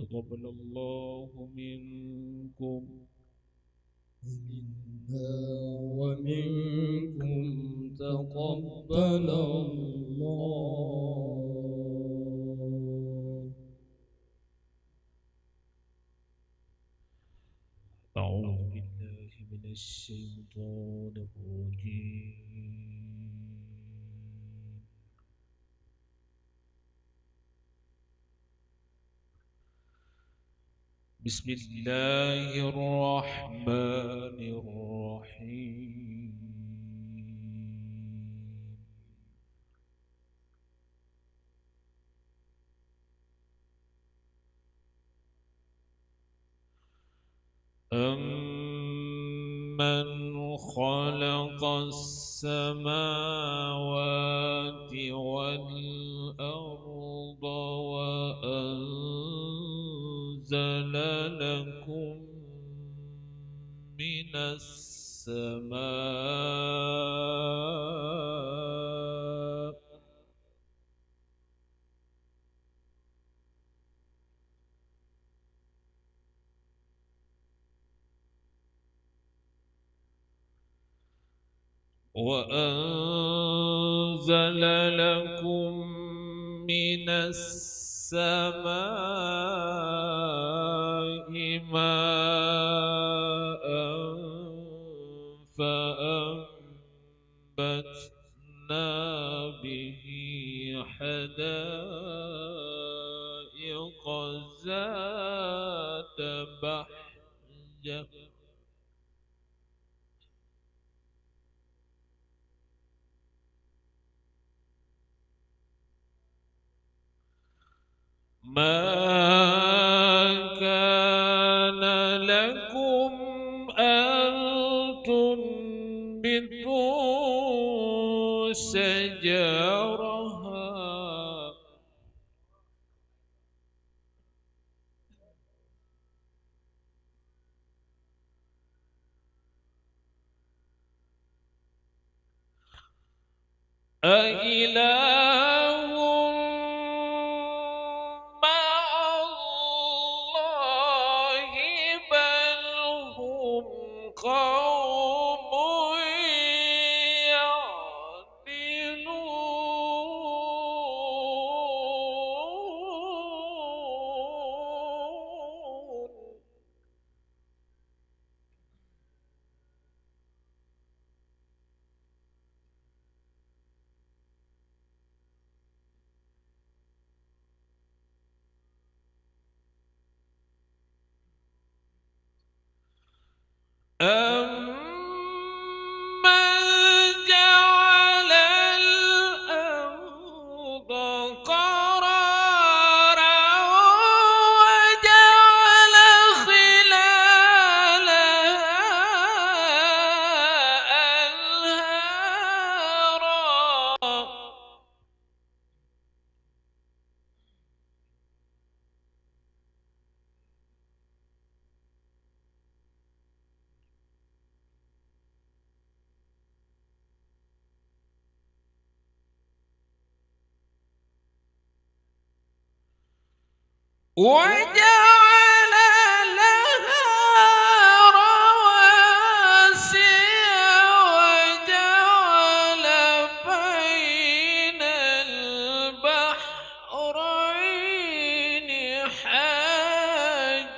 تقبل الله منكم ومنكم تقبل الله. أعوذ بالله من الشيطان الرجيم. بسم الله الرحمن الرحيم. أمن خلق السماوات والأرض وأنزل لكم من السماء وأنزل لكم من السماء ماء فأنبتنا به حدائق ذات بهجة ما كان لكم أن تنبتوا شجرها أإله مع الله بل هم قوم يعدلون. أَمَّنْ جَعَلَ الْأَرْضَ قَرَارًا وَجَعَلَ خِلَالَهَا أَنْهَارًا وجعل لها رواسي وجعل بين البحرين حاجزا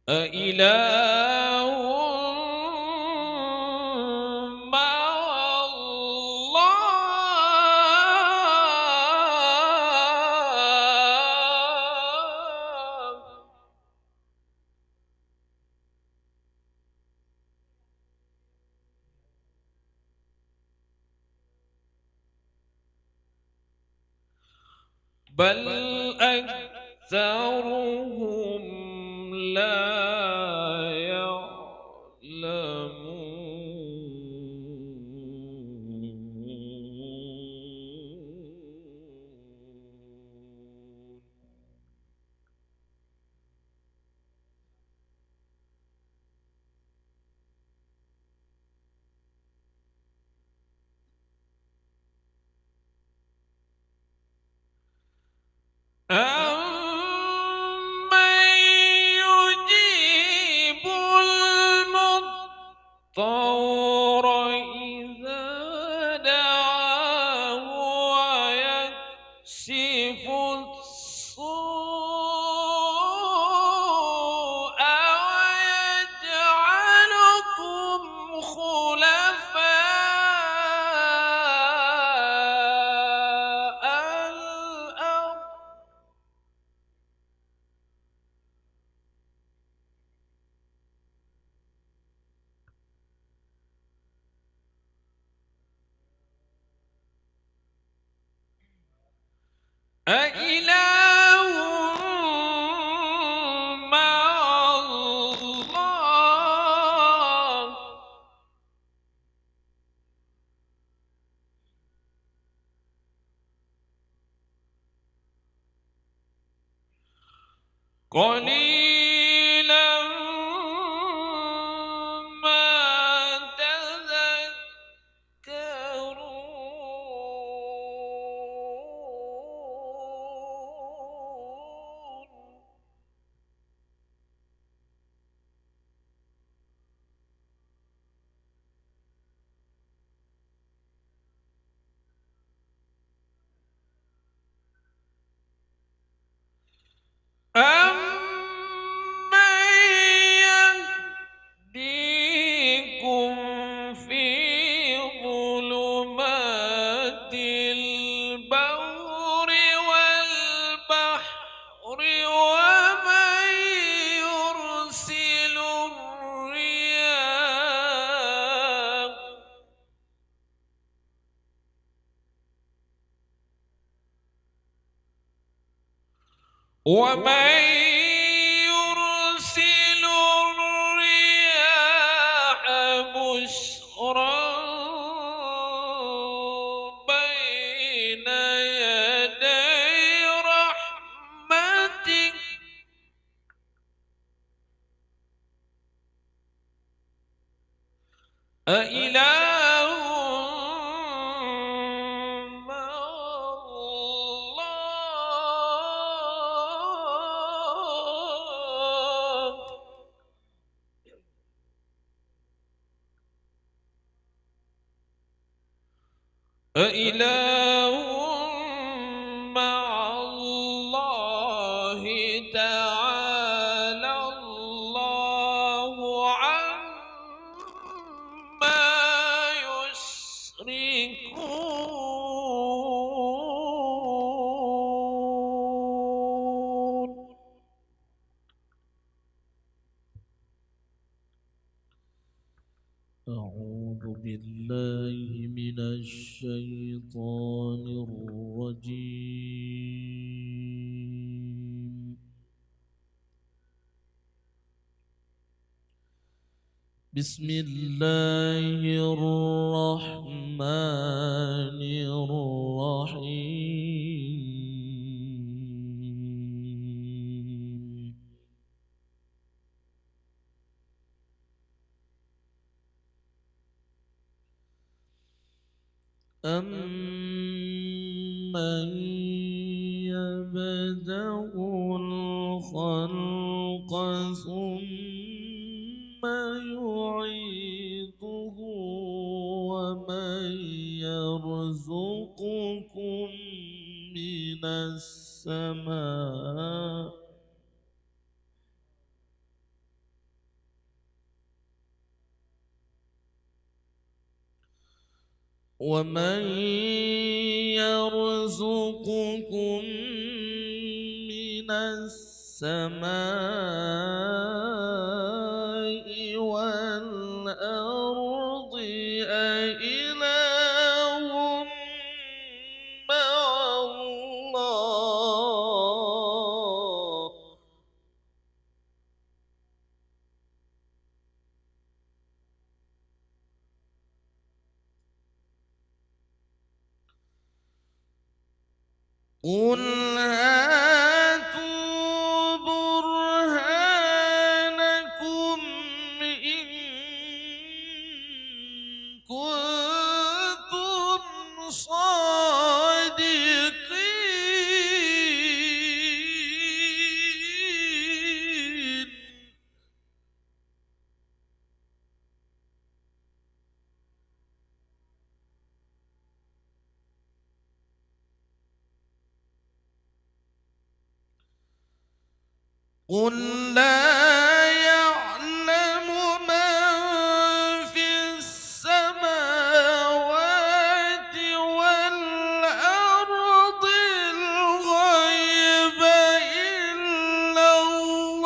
أإله مع الله بل أكثرهم لا أَمَّن يُجِيبُ الْمُضْطَرَّ إِذَا دَعَاهُ وَيَكْشِفُ السُّوءَ وَيَجْعَلُكُمْ خُلَفَاءَ الْأَرْضِ أإله مع الله قليلا ما تذكرون أَمَّن يَهْدِيكُمْ فِي ظُلُمَاتِ الْبَرِّ وَالْبَحْرِ ومن يرسل الرياح بشرا بين يدي رحمته أإله مع الله أإله مع الله تعالى الله عما يشركون أعوذ بالله من الشيطان الرجيم. بسم الله الرحمن الرحيم. أَمَّن يَبْدَأُ الْخَلْقَ ثُمَّ يُعِيدُهُ وَمَن يَرْزُقُكُم مِّنَ السَّمَاءِ ومن يرزقكم من السماء والأرض أإله مع الله قل هاتوا برهانكم إن كنتم صادقين. قل لا يعلم من في السماوات والأرض الغيب إلا الله،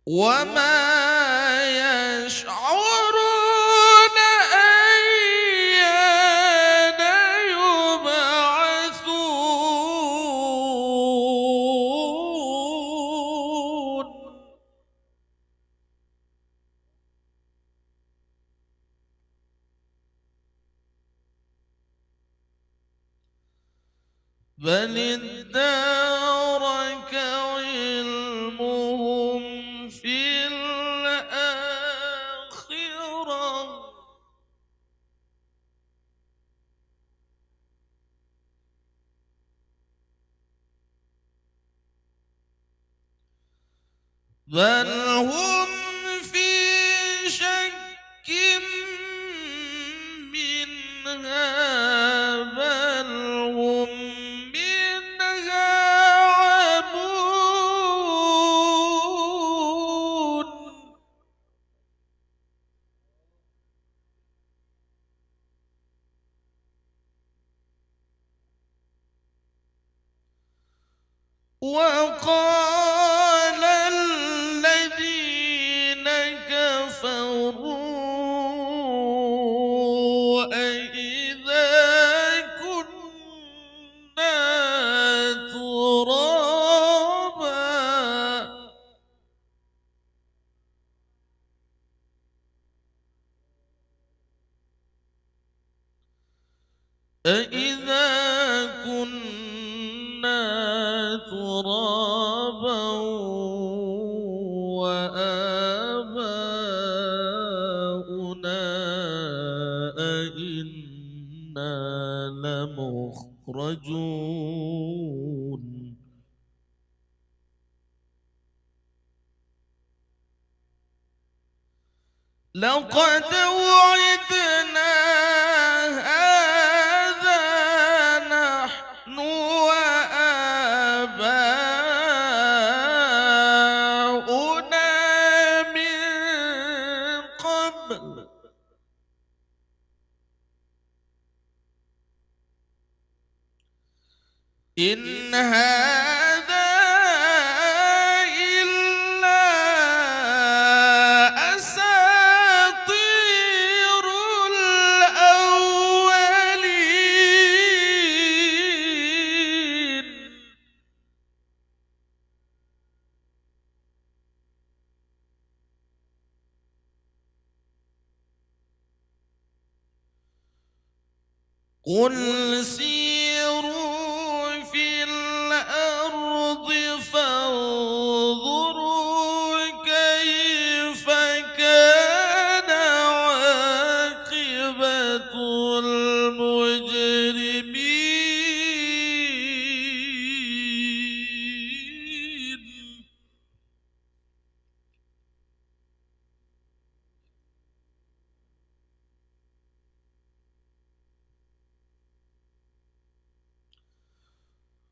وما يشعرون أيان يبعثون. بل ادارك علمهم في الآخرة، بل هم في شك منها، بل هم منها عمون. وقال الذين كفروا أإذا كنا ترابا أإذا كنا ترابا وآباؤنا أئنا لمخرجون. لقد وعدنا هذا نحن وآباؤنا من قبل، إن هذا إلا أساطير الأولين. قل سيروا في الأرض فانظروا كيف كان عاقبة المجرمين.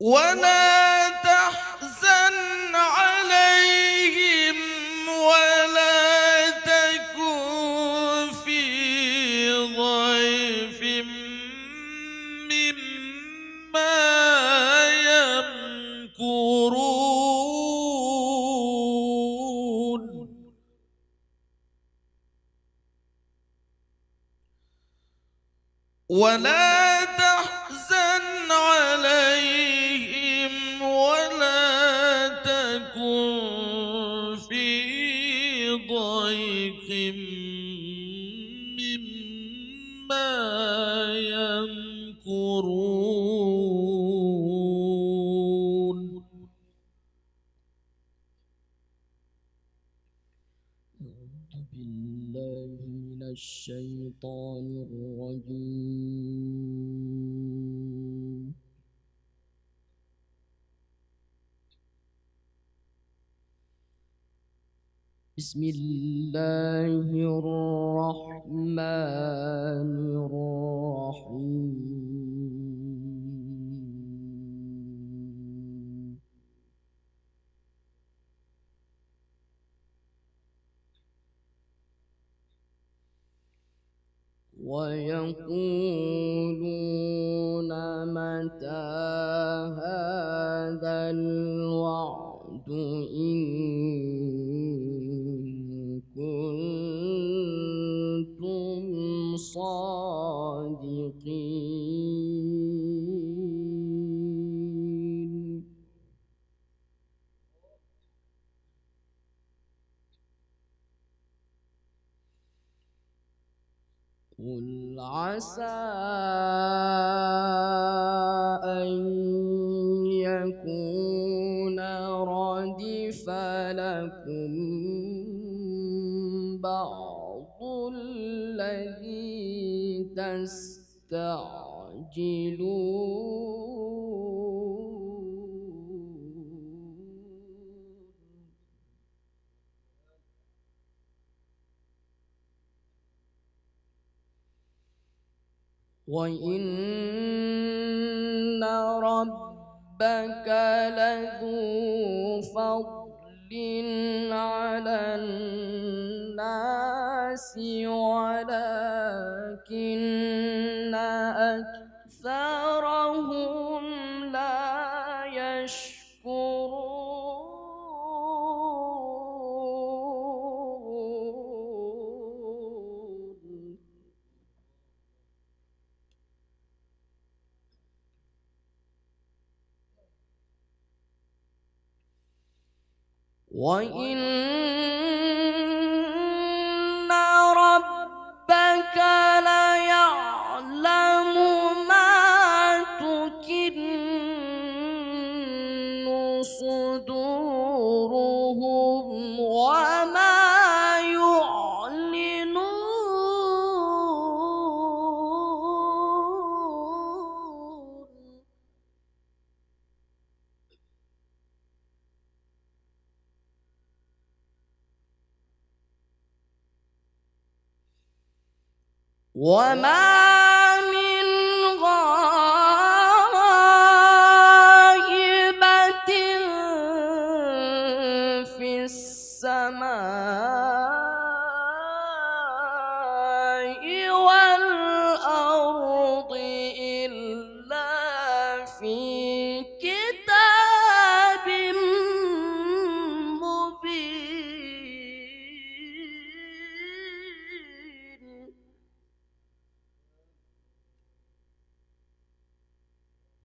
ولا تحزن عليهم ولا تكن في ضيق مما يمكرون. ولا تحزن عليهم ولا تكن مما يمكرون أعوذ بالله من الشيطان الرجيم. بسم الله الرحمن الرحيم. ويقولون متى هذا الوعد إن كنتم صادقين. قل عسى أن يكون ردف لكم بعض الذي تستعجلون. وإن ربك لذو فضل على الناس ولكن أكثرهم لا يشكرون. وإن ربك ليعلم ما تكن صدورهم وما يعلنون. وما